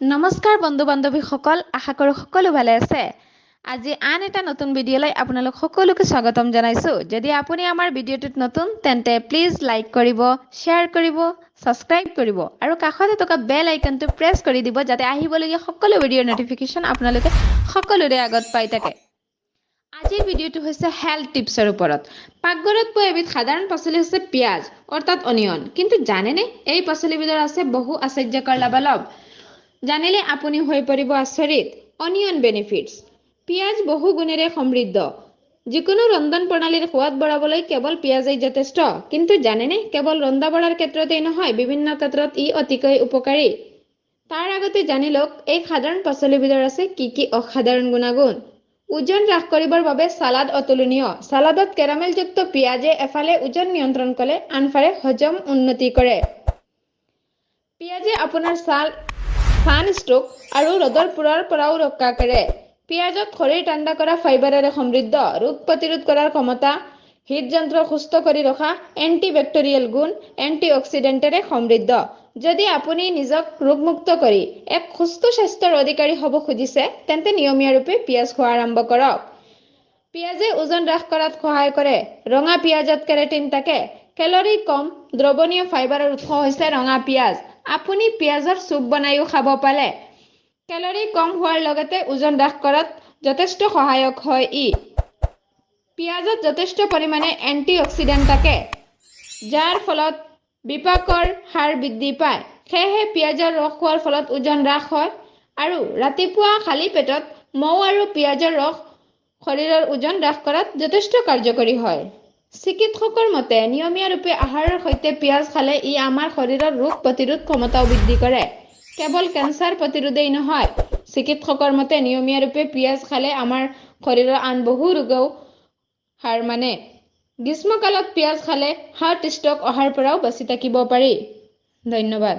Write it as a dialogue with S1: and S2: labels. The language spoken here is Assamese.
S1: নমস্কাৰ বন্ধু বান্ধৱীসকল, আশা কৰোঁ সকলো ভালে আছে। আজি আন এটা নতুন ভিডিঅ'লৈ আপোনালোক সকলোকে স্বাগতম জনাইছো। যদি আপুনি আমাৰ ভিডিঅ'টোত নতুন তেন্তে প্লিজ লাইক কৰিব, শ্বেয়াৰ কৰিব, সাবস্ক্ৰাইব কৰিব আৰু কাষতে থকা বেল আইকনটো প্ৰেছ কৰি দিব যাতে আহিবলগীয়া সকলো ভিডিঅ'ৰ নটিফিকেশ্যন আপোনালোকে সকলোৰে আগত পাই থাকে। আজিৰ ভিডিঅ'টো হৈছে হেল্থ টিপছৰ ওপৰত। পাকঘৰত পোৱা এবিধ সাধাৰণ পাচলি হৈছে পিঁয়াজ অৰ্থাৎ অনিয়ন। কিন্তু জানেনে এই পাচলিবিধৰ আছে বহু আশ্চৰ্যকৰ লাভালাভ। জানিলে আপুনি হৈ পৰিব আচৰিত। Onion benefits. পিঁয়াজ বহু গুণেৰে সমৃদ্ধ। যিকোনো ৰন্ধন প্ৰণালীৰ সোৱাদ বঢ়াবলৈ কেৱল পিঁয়াজেই যথেষ্ট। কিন্তু জানেনে কেৱল ৰন্ধা বঢ়াৰ ক্ষেত্ৰতেই নহয়, বিভিন্ন ক্ষেত্ৰত ই অতিকৈ উপকাৰী। তাৰ আগতে জানি লওক এই সাধাৰণ পাচলিবিধৰ আছে কি কি অসাধাৰণ গুণাগুণ। ওজন হ্ৰাস কৰিবৰ বাবে চালাড অতুলনীয়। চালাডত কেৰামেলযুক্ত পিঁয়াজে এফালে ওজন নিয়ন্ত্ৰণ কৰে, আনফালে হজম উন্নতি কৰে। পিঁয়াজে আপোনাৰ ছানষ্ট্ৰোক আৰু ৰ'দৰ পোৰাৰ পৰাও ৰক্ষা কৰে। পিঁয়াজত শৰীৰ ঠাণ্ডা কৰা ফাইবাৰেৰে সমৃদ্ধ, ৰোগ প্ৰতিৰোধ কৰাৰ ক্ষমতা, হৃদযন্ত্ৰ সুস্থ কৰি ৰখা, এণ্টিবেক্টেৰিয়েল গুণ, এণ্টিঅক্সিডেণ্টেৰে সমৃদ্ধ। যদি আপুনি নিজক ৰোগমুক্ত কৰি এক সুস্থ স্বাস্থ্যৰ অধিকাৰী হ'ব খুজিছে তেন্তে নিয়মীয়াৰূপে পিঁয়াজ খোৱা আৰম্ভ কৰক। পিঁয়াজে ওজন হ্ৰাস কৰাত সহায় কৰে। ৰঙা পিঁয়াজত কেৰাটিন থাকে। কেলৰি কম, দ্ৰৱণীয় ফাইবাৰৰ উৎস হৈছে ৰঙা পিঁয়াজ। আপুনি পিঁয়াজৰ চুপ বনাইও খাব পাৰে। কেলৰি কম হোৱাৰ লগতে ওজন হ্ৰাস কৰাত যথেষ্ট সহায়ক হয় ই। পিঁয়াজত যথেষ্ট পৰিমাণে এণ্টিঅক্সিডেণ্ট থাকে, যাৰ ফলত বিপাকৰ হাৰ বৃদ্ধি পায়। সেয়েহে পিঁয়াজৰ ৰস খোৱাৰ ফলত ওজন হ্ৰাস হয় আৰু ৰাতিপুৱা খালী পেটত মৌ আৰু পিঁয়াজৰ ৰস শৰীৰৰ ওজন হ্ৰাস কৰাত যথেষ্ট কাৰ্যকৰী হয়। চিকিৎসকৰ মতে নিয়মীয়াৰূপে আহাৰৰ সৈতে পিঁয়াজ খালে ই আমাৰ শৰীৰৰ ৰোগ প্ৰতিৰোধ ক্ষমতাও বৃদ্ধি কৰে। কেৱল কেঞ্চাৰ প্ৰতিৰোধেই নহয়, চিকিৎসকৰ মতে নিয়মীয়াৰূপে পিঁয়াজ খালে আমাৰ শৰীৰৰ আন বহু ৰোগেও হাৰ মানে। গ্ৰীষ্মকালত পিঁয়াজ খালে হাৰ্ট ষ্ট্ৰোক অহাৰ পৰাও বাচি থাকিব পাৰি। ধন্যবাদ।